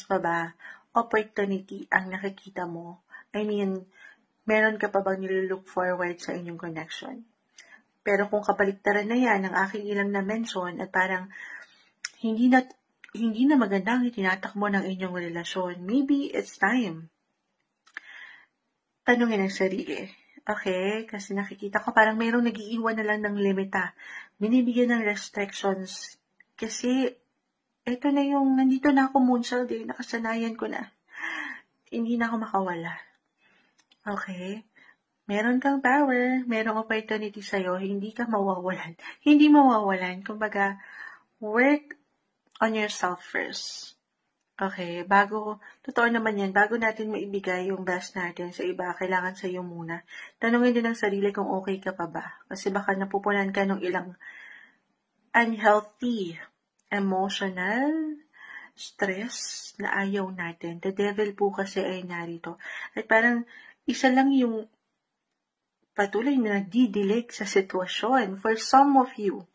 pa ba, opportunity ang nakikita mo? I mean, meron ka pa bang nilook forward sa inyong connection? Pero kung kabaliktaran na yan ng aking ilang na-mention at parang hindi na maganda ang itinatakbo ng inyong relasyon, maybe it's time. Tanungin ang sarili. Okay? Kasi nakikita ko parang mayroong nag-iiwan na lang ng limita. Binibigyan ng restrictions. Kasi ito na yung, nandito na ako Moonchild eh, nakasanayan ko na. Hindi na ako makawala. Okay? Meron kang power, merong opportunity sa'yo, hindi ka mawawalan. Hindi mawawalan. Kumbaga, work on yourself first. Okay, totoo naman yan, bago natin maibigay yung best natin sa iba, kailangan sa'yo muna. Tanungin din ang sarili kung okay ka pa ba. Kasi baka napupunan ka ng ilang unhealthy, emotional, stress na ayaw natin. The devil po kasi ay narito. At parang isa lang yung patuloy na nagdidilig sa sitwasyon. For some of you,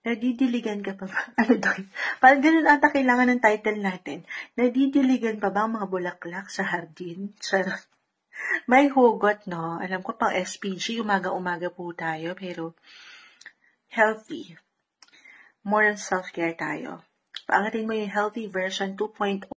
nadidiligan ka pa ba? Ano doon? Parang ganun ata kailangan ng title natin. Nadidiligan pa ba ang mga bulaklak sa hardin? Charot. May hugot, no? Alam ko pang SPG, umaga-umaga po tayo, pero healthy. More on self-care tayo. Paangatin mo yung healthy version 2.0